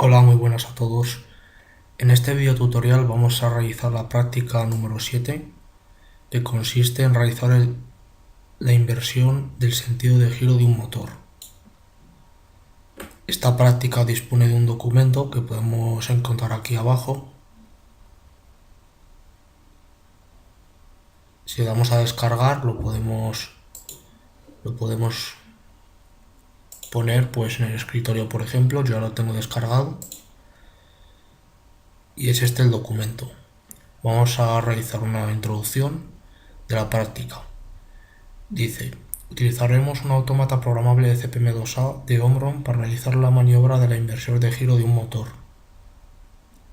Hola, muy buenas a todos. En este video tutorial vamos a realizar la práctica número 7, que consiste en realizar la inversión del sentido de giro de un motor. Esta práctica dispone de un documento que podemos encontrar aquí abajo. Si le damos a descargar lo podemos poner pues en el escritorio, por ejemplo. Yo ya lo tengo descargado y es este el documento. Vamos a realizar una introducción de la práctica. Dice: utilizaremos un autómata programable de CPM2A de Omron para realizar la maniobra de la inversión de giro de un motor.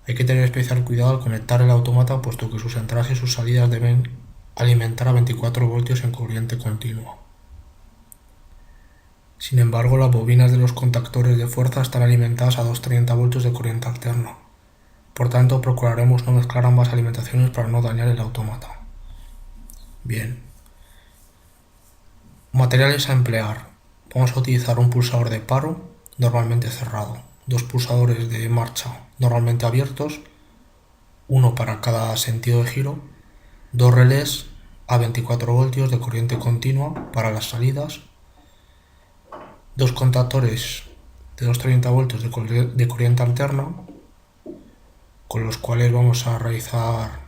Hay que tener especial cuidado al conectar el autómata, puesto que sus entradas y sus salidas deben alimentar a 24 voltios en corriente continua. Sin embargo, las bobinas de los contactores de fuerza están alimentadas a 230 voltios de corriente alterna. Por tanto, procuraremos no mezclar ambas alimentaciones para no dañar el autómata. Bien. Materiales a emplear. Vamos a utilizar un pulsador de paro, normalmente cerrado, dos pulsadores de marcha, normalmente abiertos, uno para cada sentido de giro, dos relés a 24 voltios de corriente continua para las salidas, dos contactores de 230 voltios de corriente alterna, con los cuales vamos a realizar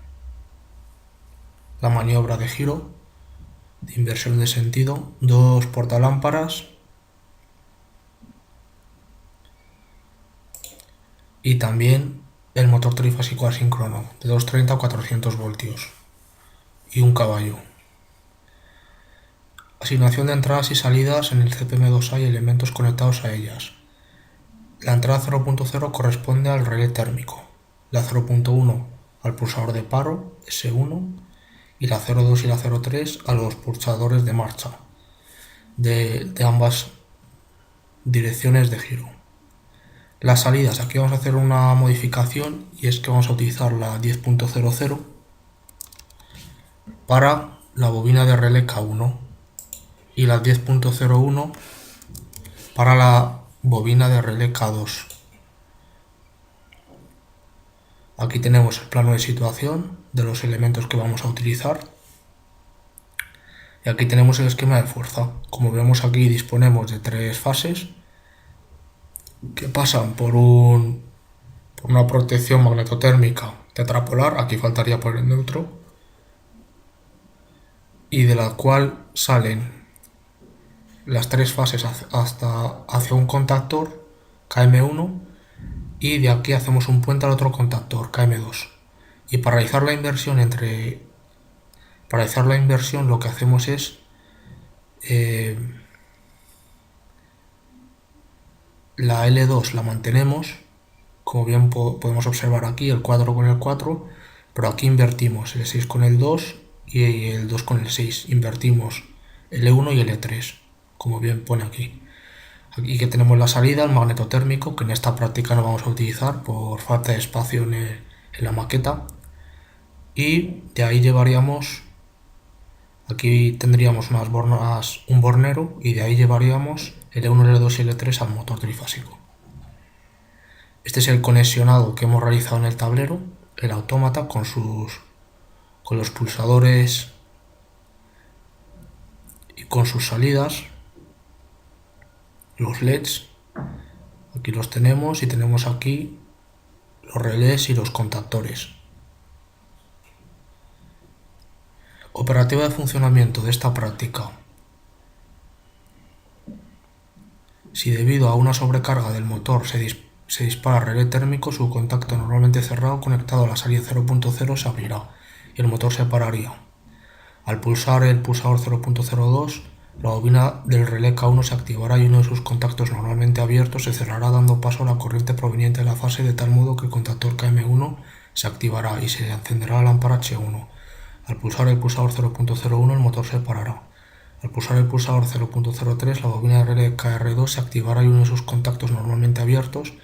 la maniobra de giro, de inversión de sentido, dos portalámparas y también el motor trifásico asíncrono de 230 a 400 voltios y un caballo. Asignación de entradas y salidas en el CPM2A y elementos conectados a ellas. La entrada 0.0 corresponde al relé térmico, la 0.1 al pulsador de paro S1 y la 0.2 y la 0.3 a los pulsadores de marcha de ambas direcciones de giro. Las salidas, aquí vamos a hacer una modificación, y es que vamos a utilizar la 10.00 para la bobina de relé K1 y la 10.01 para la bobina de relé K2. Aquí tenemos el plano de situación de los elementos que vamos a utilizar y aquí tenemos el esquema de fuerza. Como vemos, aquí disponemos de tres fases que pasan por una protección magnetotérmica tetrapolar, aquí faltaría por el neutro, y de la cual salen las tres fases hacia un contactor KM1, y de aquí hacemos un puente al otro contactor KM2. Y para realizar la inversión lo que hacemos es la L2 la mantenemos, como bien podemos observar aquí, el 4 con el 4, pero aquí invertimos el 6 con el 2 y el 2 con el 6. Invertimos L1 y L3, como bien pone aquí. Aquí que tenemos la salida, el magnetotérmico, que en esta práctica no vamos a utilizar por falta de espacio en la maqueta. Y de ahí llevaríamos, aquí tendríamos un bornero, y de ahí llevaríamos L1, L2 y L3 al motor trifásico. Este es el conexionado que hemos realizado en el tablero, el autómata con los pulsadores y con sus salidas, los LEDs. Aquí los tenemos, y tenemos aquí los relés y los contactores. Operativa de funcionamiento de esta práctica. Si debido a una sobrecarga del motor se dispara relé térmico, su contacto normalmente cerrado conectado a la salida 0.0 se abrirá y el motor se pararía. Al pulsar el pulsador 0.02, la bobina del relé K1 se activará y uno de sus contactos normalmente abiertos se cerrará, dando paso a la corriente proveniente de la fase, de tal modo que el contactor KM1 se activará y se encenderá la lámpara H1. Al pulsar el pulsador 0.01, el motor se parará. Al pulsar el pulsador 0.03, la bobina de relé KR2 se activará y uno de sus contactos normalmente abiertos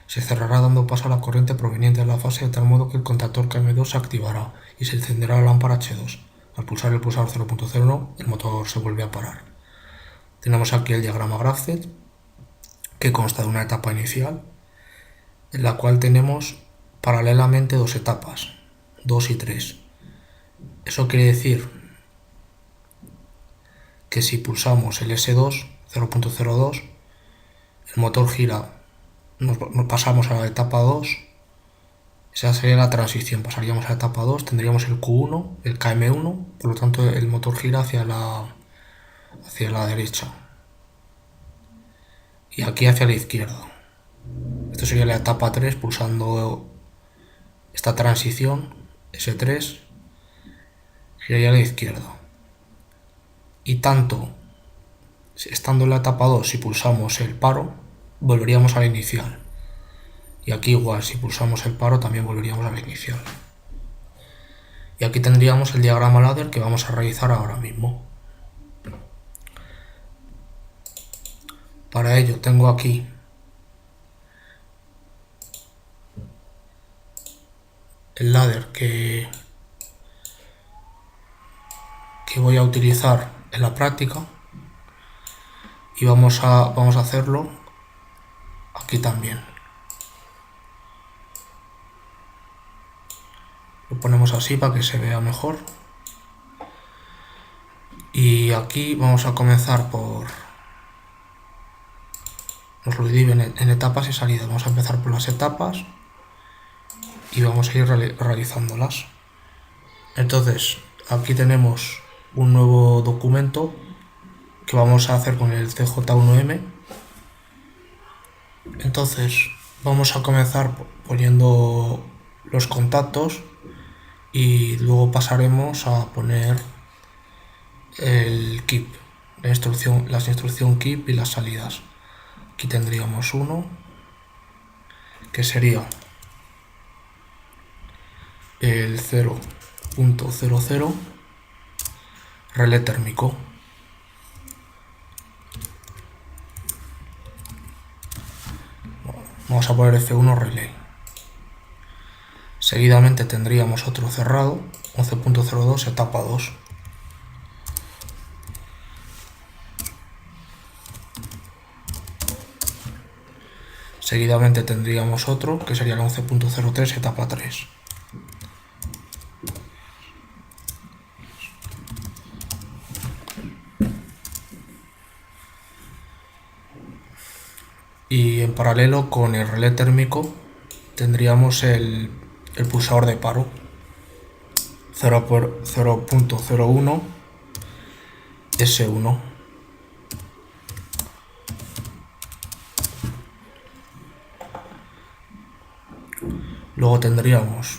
se cerrará, dando paso a la corriente proveniente de la fase, de tal modo que el contactor KM2 se activará y se encenderá la lámpara H2. Al pulsar el pulsador 0.01, el motor se vuelve a parar. Tenemos aquí el diagrama Graph-Z, que consta de una etapa inicial, en la cual tenemos paralelamente dos etapas, 2 y 3. Eso quiere decir que si pulsamos el S2, 0.02, el motor gira, nos pasamos a la etapa 2, esa sería la transición, pasaríamos a la etapa 2, tendríamos el Q1, el KM1, por lo tanto el motor gira hacia la derecha y aquí hacia la izquierda. Esto sería la etapa 3, pulsando esta transición, S3, giraría a la izquierda. Y tanto estando en la etapa 2, si pulsamos el paro, volveríamos a la inicial. Y aquí igual, si pulsamos el paro, también volveríamos a la inicial. Y aquí tendríamos el diagrama ladder que vamos a realizar ahora mismo. Para ello tengo aquí el ladder que voy a utilizar en la práctica y vamos a hacerlo aquí también. Lo ponemos así para que se vea mejor. Y aquí vamos a comenzar por... Nos lo divide en etapas y salidas. Vamos a empezar por las etapas y vamos a ir realizándolas. Entonces, aquí tenemos un nuevo documento que vamos a hacer con el CJ1M. Entonces, vamos a comenzar poniendo los contactos y luego pasaremos a poner el keep, las instrucción keep y las salidas. Aquí tendríamos uno que sería el 0.00 relé térmico. Vamos a poner F1 relé. Seguidamente tendríamos otro cerrado, 11.02 etapa 2. Seguidamente tendríamos otro que sería el 11.03 etapa 3. Y en paralelo con el relé térmico tendríamos el pulsador de paro 0.01 S1. Luego tendríamos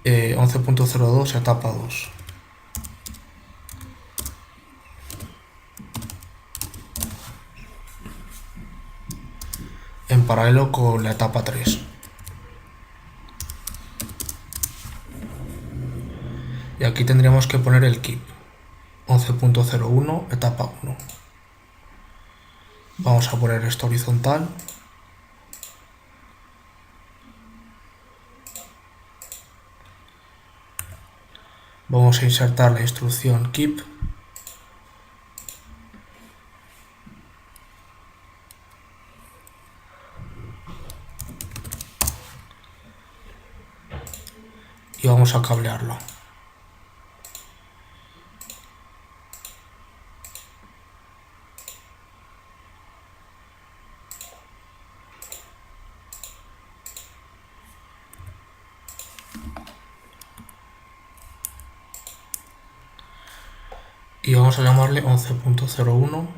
11.02 etapa 2. En paralelo con la etapa 3. Y aquí tendríamos que poner el keep 11.01 etapa 1. Vamos a poner esto horizontal. Vamos a insertar la instrucción keep. Y vamos a cablearlo. Y vamos a llamarle 11.01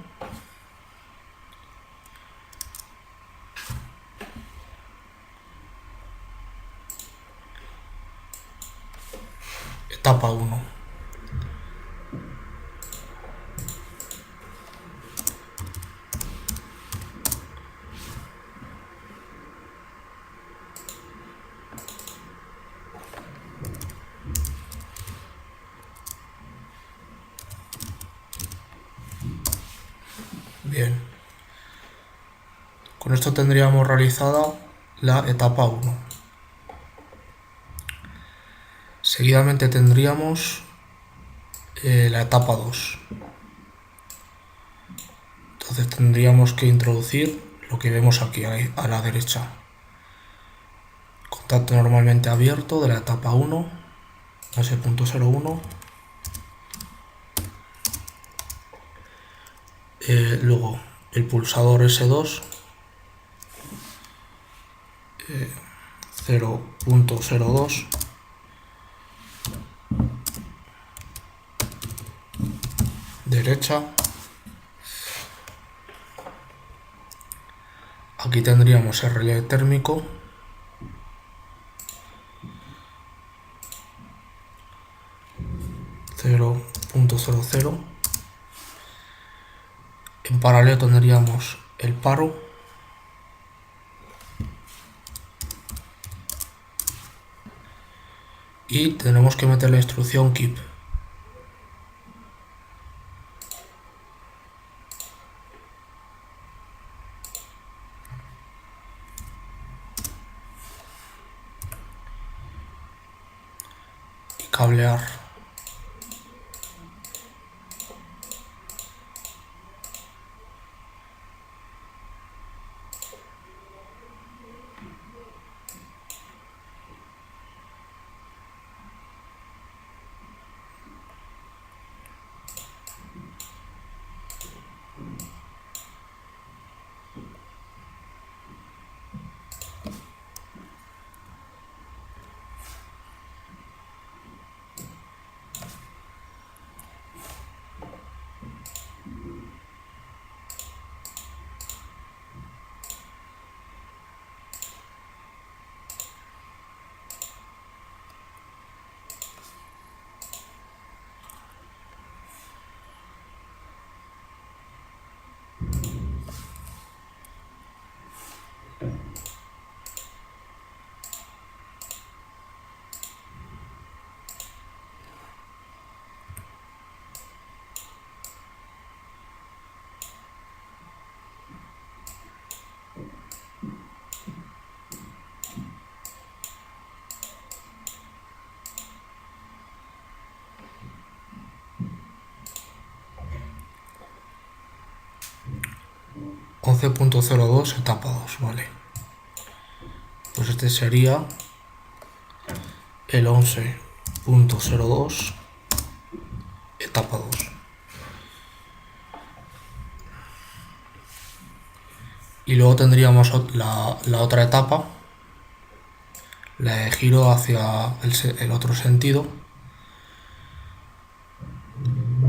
etapa 1. Bien, con esto tendríamos realizada la etapa 1. Seguidamente tendríamos la etapa 2. Entonces tendríamos que introducir lo que vemos aquí a la derecha. contacto normalmente abierto de la etapa 1, S.01. Luego el pulsador S2, 0.02, derecha. Aquí tendríamos el relé térmico, .00. En paralelo tendríamos el paro, y tenemos que meter la instrucción keep. Y cablear. .02 etapa 2, vale. Pues este sería el 11.02 etapa 2. Y luego tendríamos la otra etapa, la de giro hacia el otro sentido.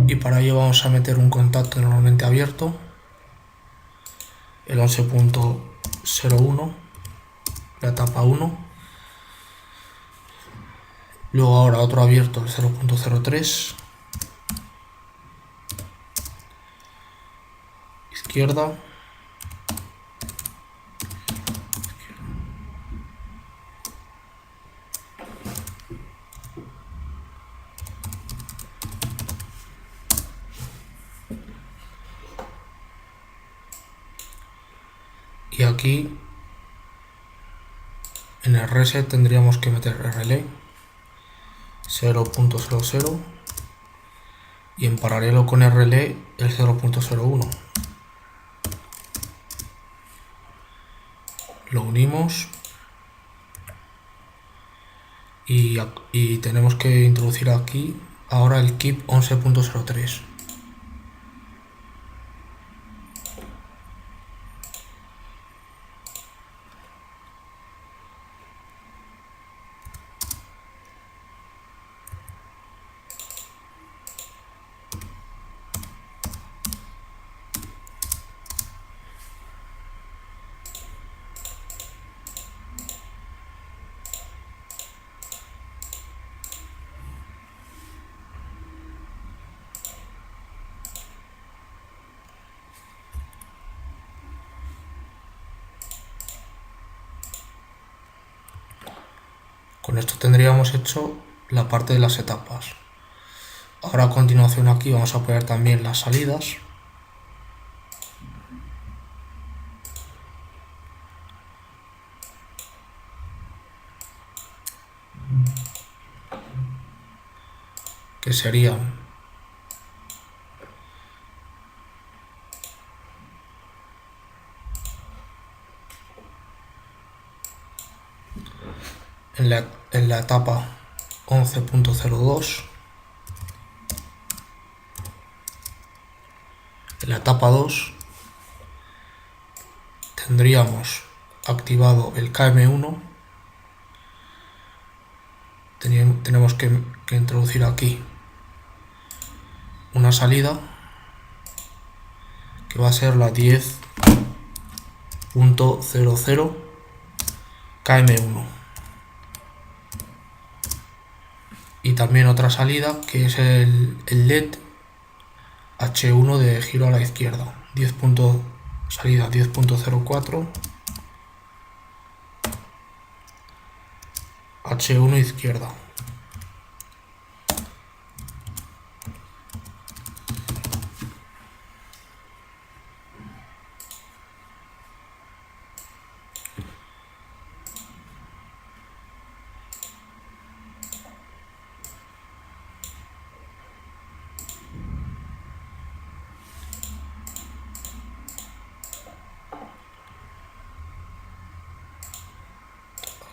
Y para ello vamos a meter un contacto normalmente abierto, el 11.01, la etapa 1. Luego ahora otro abierto, el 0.03, izquierda. Y aquí en el reset tendríamos que meter el relé 0.00 y en paralelo con el relé el 0.01. Lo unimos y tenemos que introducir aquí ahora el keep 11.03. Con esto tendríamos hecho la parte de las etapas. Ahora a continuación aquí vamos a poner también las salidas. Que serían en la etapa 11.02, en la etapa 2 tendríamos activado el KM1. Tenemos que introducir aquí una salida que va a ser la 10.00 KM1, y también otra salida que es el LED H1 de giro a la izquierda, salida 10.04 H1 izquierda.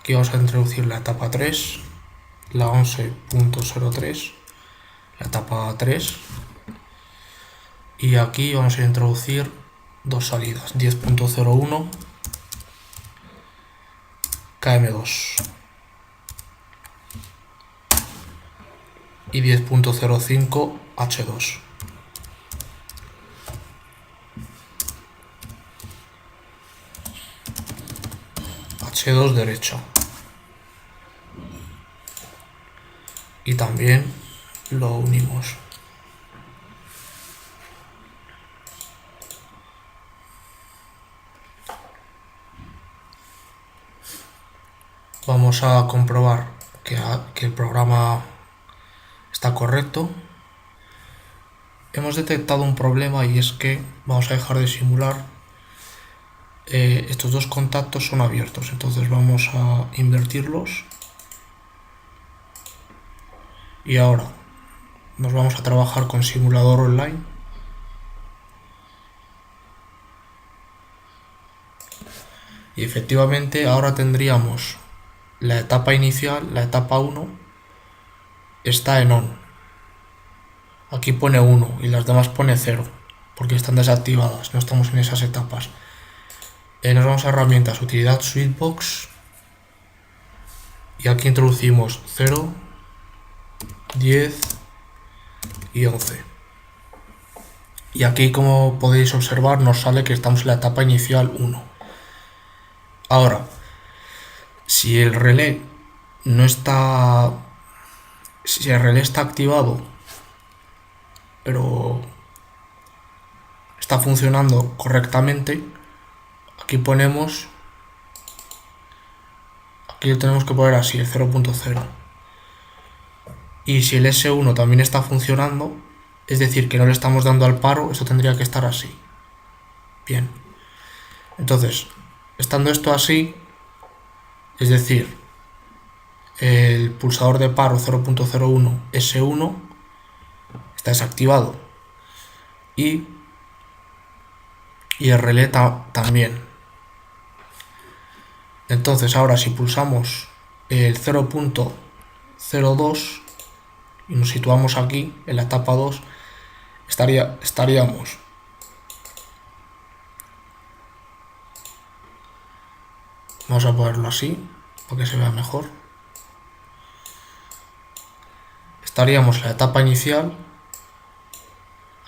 Aquí vamos a introducir la etapa 3, la 11.03, la etapa 3, y aquí vamos a introducir dos salidas, 10.01 KM2 y 10.05 H2. H2 derecha. Y también lo unimos. Vamos a comprobar que el programa está correcto. Hemos detectado un problema, y es que vamos a dejar de simular. Estos dos contactos son abiertos, entonces vamos a invertirlos. Y ahora nos vamos a trabajar con simulador online. Y efectivamente ahora tendríamos la etapa inicial, la etapa 1, está en on. Aquí pone 1 y las demás pone 0, porque están desactivadas, no estamos en esas etapas. Nos vamos a herramientas, utilidad Switchbox, y aquí introducimos 0, 10 y 11. Y aquí, como podéis observar, nos sale que estamos en la etapa inicial 1. Ahora, si el relé está activado, pero está funcionando correctamente, aquí lo tenemos que poner así, el 0.0. Y si el S1 también está funcionando, es decir, que no le estamos dando al paro, eso tendría que estar así. Bien. Entonces, estando esto así, es decir, el pulsador de paro 0.01 S1 está desactivado, y el relé también. Entonces ahora, si pulsamos el 0.02 y nos situamos aquí en la etapa 2, estaríamos vamos a ponerlo así para que se vea mejor. Estaríamos en la etapa inicial.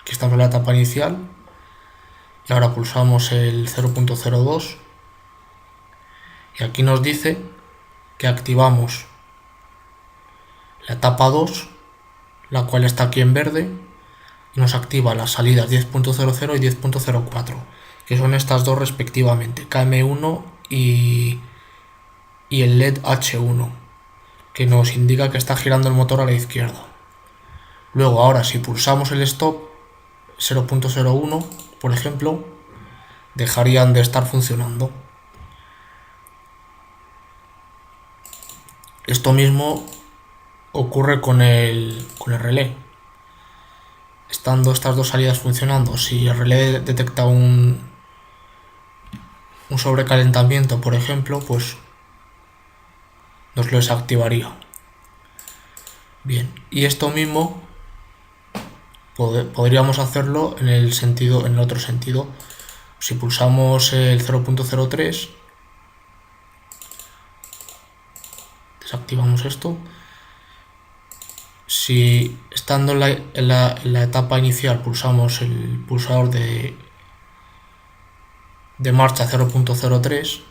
Aquí estamos en la etapa inicial, y ahora pulsamos el 0.02 y aquí nos dice que activamos la etapa 2, la cual está aquí en verde, y nos activa las salidas 10.00 y 10.04, que son estas dos respectivamente, KM1 y el LED H1, que nos indica que está girando el motor a la izquierda. Luego, ahora, si pulsamos el stop 0.01, por ejemplo, dejarían de estar funcionando. Esto mismo ocurre con el relé. Estando estas dos salidas funcionando, si el relé detecta un sobrecalentamiento, por ejemplo, pues nos lo desactivaría. Bien, y esto mismo podríamos hacerlo en el otro sentido. Si pulsamos el 0.03, desactivamos esto. Si estando en la etapa inicial pulsamos el pulsador de marcha 0.03,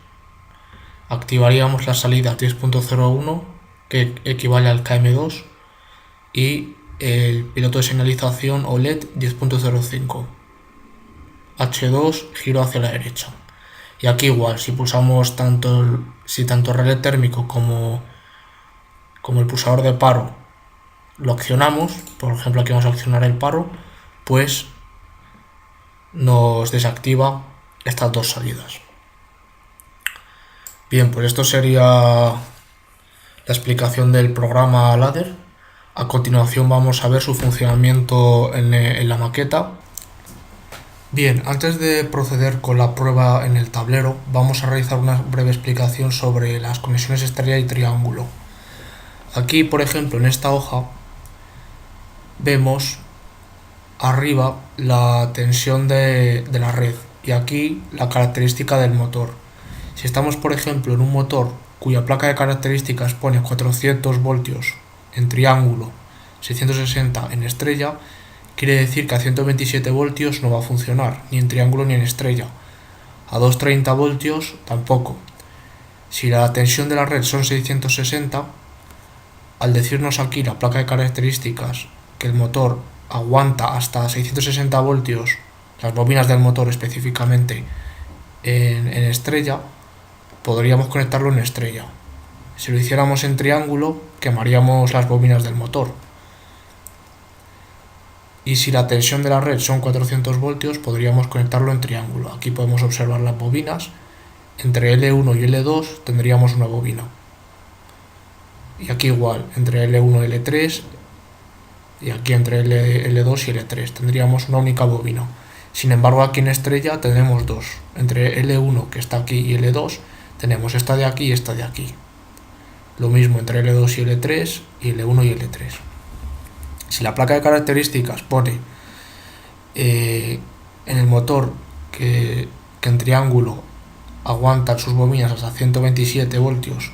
activaríamos las salidas 10.01, que equivale al KM2, y el piloto de señalización OLED 10.05. H2, giro hacia la derecha. Y aquí igual, si pulsamos tanto el relé térmico como el pulsador de paro lo accionamos, por ejemplo aquí vamos a accionar el paro, pues nos desactiva estas dos salidas. Bien, pues esto sería la explicación del programa Ladder. A continuación vamos a ver su funcionamiento en la maqueta. Bien, antes de proceder con la prueba en el tablero, vamos a realizar una breve explicación sobre las conexiones estrella y triángulo. Aquí, por ejemplo, en esta hoja, vemos arriba la tensión de la red y aquí la característica del motor. Si estamos, por ejemplo, en un motor cuya placa de características pone 400 voltios en triángulo, 660 en estrella, quiere decir que a 127 voltios no va a funcionar, ni en triángulo ni en estrella. A 230 voltios tampoco. Si la tensión de la red son 660, al decirnos aquí la placa de características que el motor aguanta hasta 660 voltios, las bobinas del motor específicamente, en estrella, podríamos conectarlo en estrella. Si lo hiciéramos en triángulo, quemaríamos las bobinas del motor. Y si la tensión de la red son 400 voltios, podríamos conectarlo en triángulo. Aquí podemos observar las bobinas. Entre L1 y L2 tendríamos una bobina. Y aquí igual, entre L1 y L3, y aquí entre L2 y L3 tendríamos una única bobina. Sin embargo, aquí en estrella tenemos dos. Entre L1, que está aquí, y L2 tenemos esta de aquí y esta de aquí. Lo mismo entre L2 y L3 y L1 y L3. Si la placa de características pone en el motor que en triángulo aguantan sus bobinas hasta 127 voltios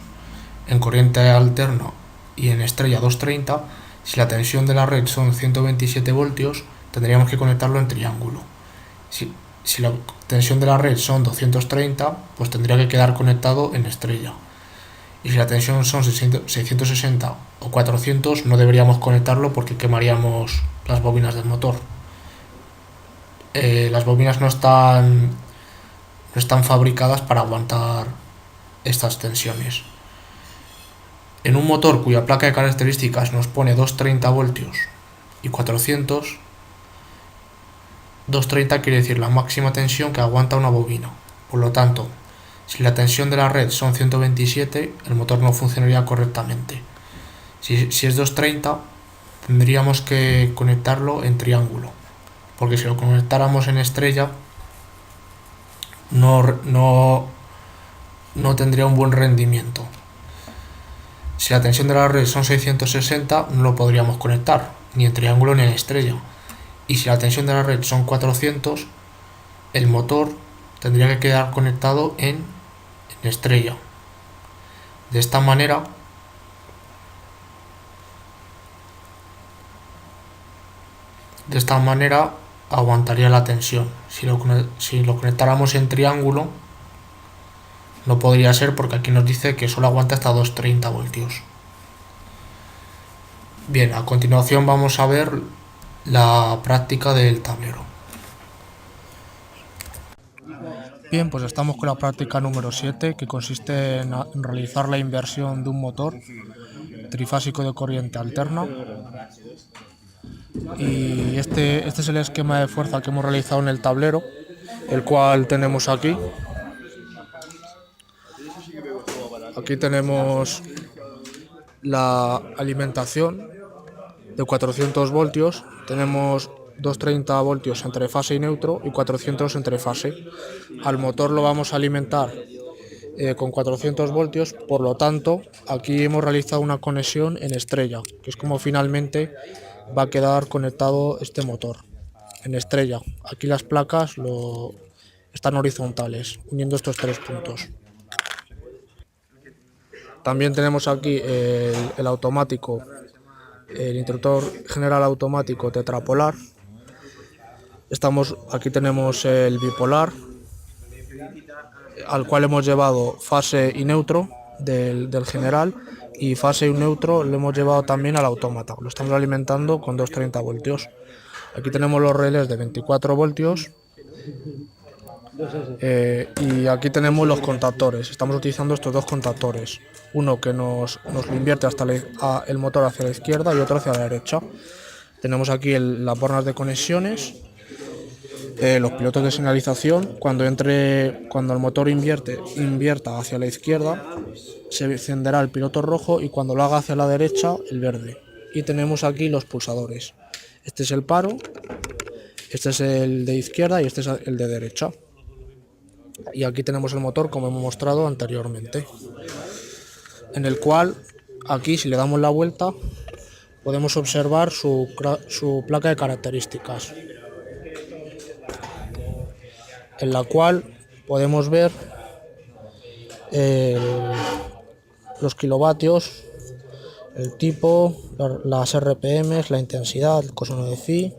en corriente alterna y en estrella 230, si la tensión de la red son 127 voltios, tendríamos que conectarlo en triángulo. Si la tensión de la red son 230, pues tendría que quedar conectado en estrella. Y si la tensión son 660 o 400, no deberíamos conectarlo porque quemaríamos las bobinas del motor. Las bobinas no están fabricadas para aguantar estas tensiones. En un motor cuya placa de características nos pone 230 voltios y 400, 230 quiere decir la máxima tensión que aguanta una bobina. Por lo tanto, si la tensión de la red son 127, el motor no funcionaría correctamente. Si es 230, tendríamos que conectarlo en triángulo, porque si lo conectáramos en estrella, no tendría un buen rendimiento. Si la tensión de la red son 660, no lo podríamos conectar, ni en triángulo ni en estrella. Y si la tensión de la red son 400, el motor tendría que quedar conectado en estrella. De esta manera, aguantaría la tensión. Si lo conectáramos en triángulo, no podría ser porque aquí nos dice que solo aguanta hasta 230 voltios. Bien, a continuación vamos a ver la práctica del tablero. Bien, pues estamos con la práctica número 7, que consiste en realizar la inversión de un motor trifásico de corriente alterna. Y este es el esquema de fuerza que hemos realizado en el tablero, el cual tenemos aquí. Aquí tenemos la alimentación de 400 voltios, tenemos 230 voltios entre fase y neutro y 400 entre fase. Al motor lo vamos a alimentar con 400 voltios. Por lo tanto, aquí hemos realizado una conexión en estrella, que es como finalmente va a quedar conectado este motor, en estrella. Aquí las placas están horizontales, uniendo estos tres puntos. También tenemos aquí el automático, el interruptor general automático tetrapolar. Aquí tenemos el bipolar, al cual hemos llevado fase y neutro del general, y fase y neutro lo hemos llevado también al autómata. Lo estamos alimentando con 230 voltios. Aquí tenemos los relés de 24 voltios. Y aquí tenemos los contactores. Estamos utilizando estos dos contactores. Uno que nos lo invierte hasta el motor hacia la izquierda y otro hacia la derecha. Tenemos aquí las bornas de conexiones, los pilotos de señalización. Cuando el motor invierta hacia la izquierda, se encenderá el piloto rojo, y cuando lo haga hacia la derecha, el verde. Y tenemos aquí los pulsadores. Este es el paro, este es el de izquierda y este es el de derecha. Y aquí tenemos el motor, como hemos mostrado anteriormente, en el cual aquí, si le damos la vuelta, podemos observar su placa de características, en la cual podemos ver los kilovatios, el tipo, las RPMs, la intensidad, el coseno de phi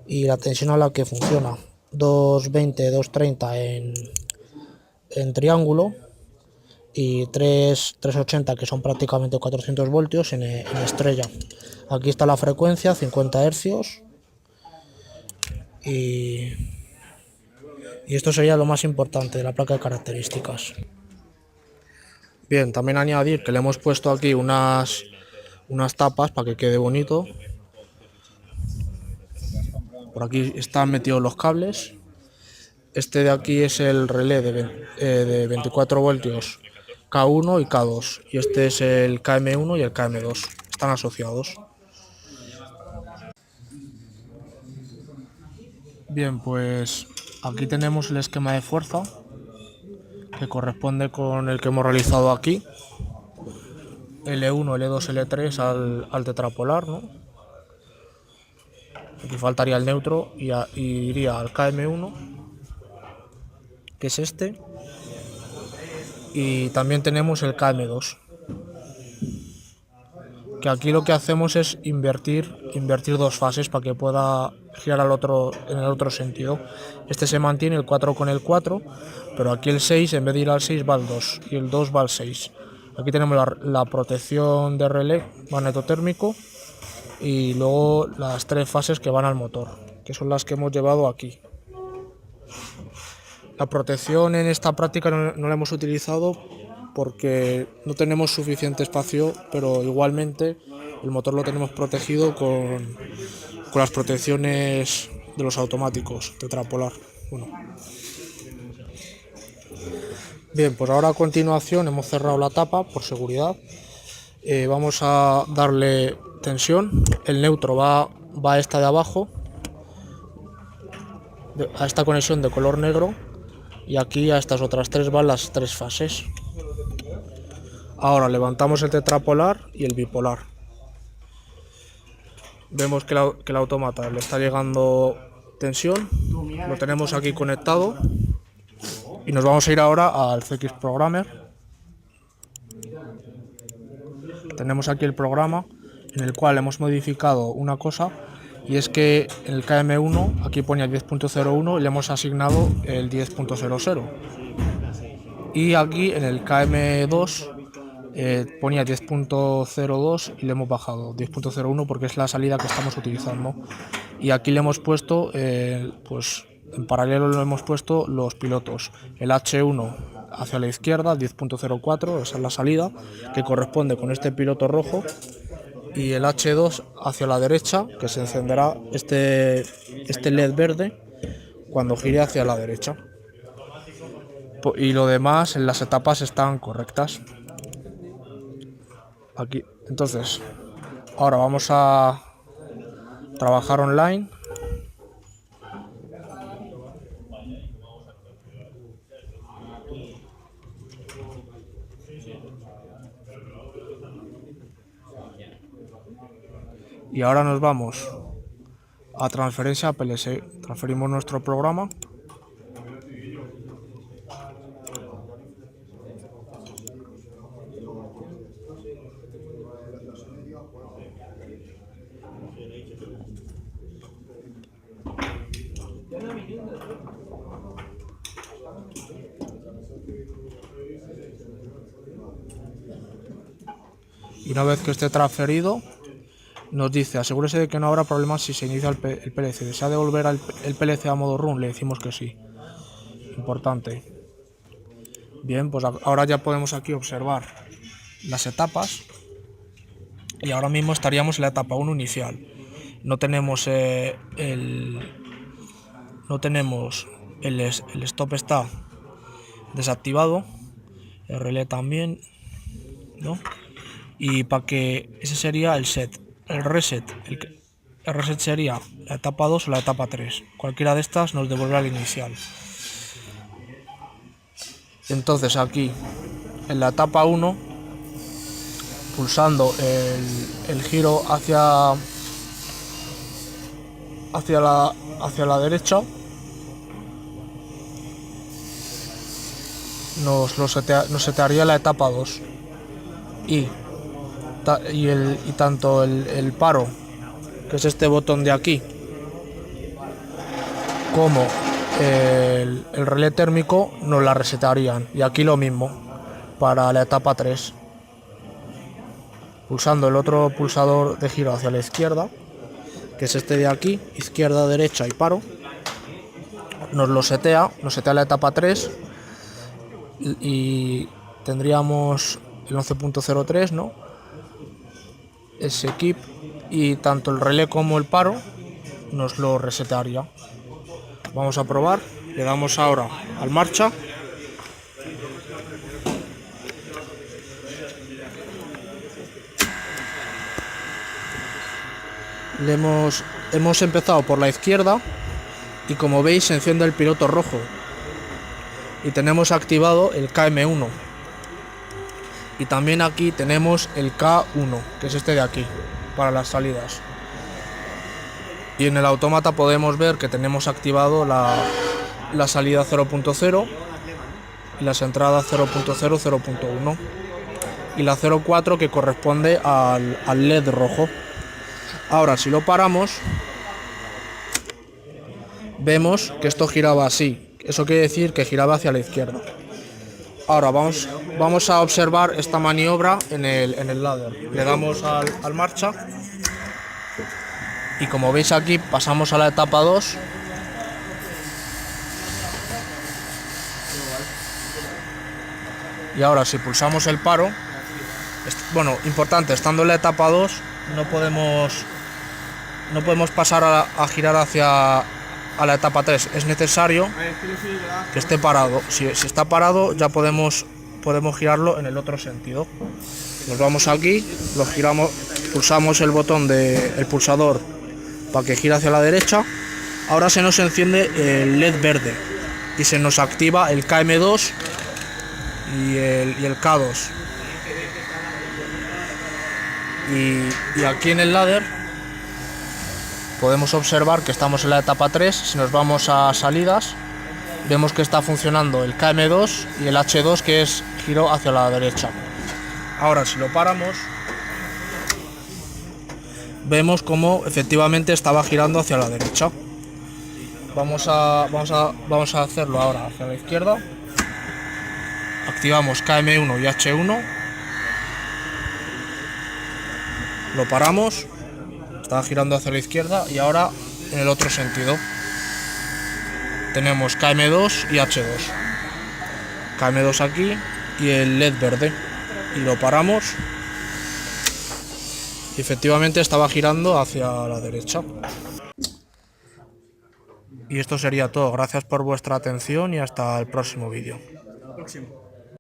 y la tensión a la que funciona. 220, 230 en triángulo y 380, que son prácticamente 400 voltios en estrella. Aquí está la frecuencia, 50 Hz, y esto sería lo más importante de la placa de características. Bien, también añadir que le hemos puesto aquí unas tapas para que quede bonito. Por aquí están metidos los cables. Este de aquí es el relé de 24 voltios K1 y K2, y este es el KM1 y el KM2, están asociados. Bien, pues aquí tenemos el esquema de fuerza, que corresponde con el que hemos realizado aquí, L1, L2, L3 al tetrapolar, ¿no? Aquí faltaría el neutro y iría al KM1, que es este, y también tenemos el KM2, que aquí lo que hacemos es invertir dos fases para que pueda girar en el otro sentido. Este se mantiene, el 4 con el 4, pero aquí el 6, en vez de ir al 6, va al 2 y el 2 va al 6. Aquí tenemos la protección de relé magnetotérmico y luego las tres fases que van al motor, que son las que hemos llevado aquí. La protección en esta práctica no la hemos utilizado porque no tenemos suficiente espacio, pero igualmente el motor lo tenemos protegido con las protecciones de los automáticos tetrapolar. Bueno. Bien, pues ahora a continuación hemos cerrado la tapa por seguridad. Vamos a darle tensión. El neutro va a esta de abajo, a esta conexión de color negro, y aquí a estas otras tres van las tres fases. Ahora levantamos el tetrapolar y el bipolar. Vemos que el autómata le está llegando tensión, lo tenemos aquí conectado, y nos vamos a ir ahora al CX Programmer. Tenemos aquí el programa en el cual hemos modificado una cosa, y es que en el KM1 aquí ponía el 10.01 y le hemos asignado el 10.00, y aquí en el KM2 ponía 10.02 y le hemos bajado 10.01 porque es la salida que estamos utilizando, y aquí le hemos puesto pues en paralelo le hemos puesto los pilotos, el H1 hacia la izquierda 10.04, esa es la salida que corresponde con este piloto rojo, y el H2 hacia la derecha, que se encenderá este LED verde cuando gire hacia la derecha, y lo demás en las etapas están correctas. Aquí, entonces, ahora vamos a trabajar online. Y ahora nos vamos a transferencia a PLC. Transferimos nuestro programa. Y una vez que esté transferido, nos dice: asegúrese de que no habrá problemas si se inicia el PLC. ¿Desea devolver el PLC a modo run? Le decimos que sí. Importante. Bien, pues ahora ya podemos aquí observar las etapas. Y ahora mismo estaríamos en la etapa 1 inicial. No tenemos el stop está desactivado, el relé también, ¿no? Y para que ese sería el set, el reset sería la etapa 2 o la etapa 3. Cualquiera de estas nos devolverá al inicial. Entonces aquí en la etapa 1, pulsando el giro hacia la derecha, nos setearía la etapa 2 y tanto el paro, que es este botón de aquí, como el relé térmico nos la resetearían. Y aquí lo mismo para la etapa 3, pulsando el otro pulsador de giro hacia la izquierda, que es este de aquí, izquierda, derecha y paro, nos setea la etapa 3 y tendríamos el 11.03, ¿no? Ese keep, y tanto el relé como el paro nos lo resetearía. Vamos a probar, le damos ahora al marcha. Hemos empezado por la izquierda y, como veis, se enciende el piloto rojo y tenemos activado el KM1. Y también aquí tenemos el K1, que es este de aquí, para las salidas. Y en el autómata podemos ver que tenemos activado la salida 0.0 y las entradas 0.0, 0.1 y la 0.4, que corresponde al LED rojo. Ahora, si lo paramos, vemos que esto giraba así. Eso quiere decir que giraba hacia la izquierda. Ahora vamos a observar esta maniobra en el ladder. Le damos al marcha y, como veis aquí, pasamos a la etapa 2. Y ahora, si pulsamos el paro, bueno, importante, estando en la etapa 2 no podemos pasar a girar hacia la etapa 3. Es necesario que esté parado. Si está parado, ya podemos girarlo en el otro sentido. Nos vamos aquí, lo giramos, pulsamos el botón del pulsador para que gire hacia la derecha. Ahora se nos enciende el LED verde y se nos activa el KM2 y el K2. Y aquí en el ladder podemos observar que estamos en la etapa 3. Si nos vamos a salidas, vemos que está funcionando el KM2 y el H2, que es giro hacia la derecha. Ahora, si lo paramos, vemos como efectivamente estaba girando hacia la derecha. Vamos a hacerlo ahora hacia la izquierda. Activamos KM1 y H1. Lo paramos. Estaba girando hacia la izquierda, y ahora en el otro sentido. Tenemos KM2 y H2. KM2 aquí y el LED verde. Y lo paramos. Y efectivamente estaba girando hacia la derecha. Y esto sería todo. Gracias por vuestra atención y hasta el próximo vídeo.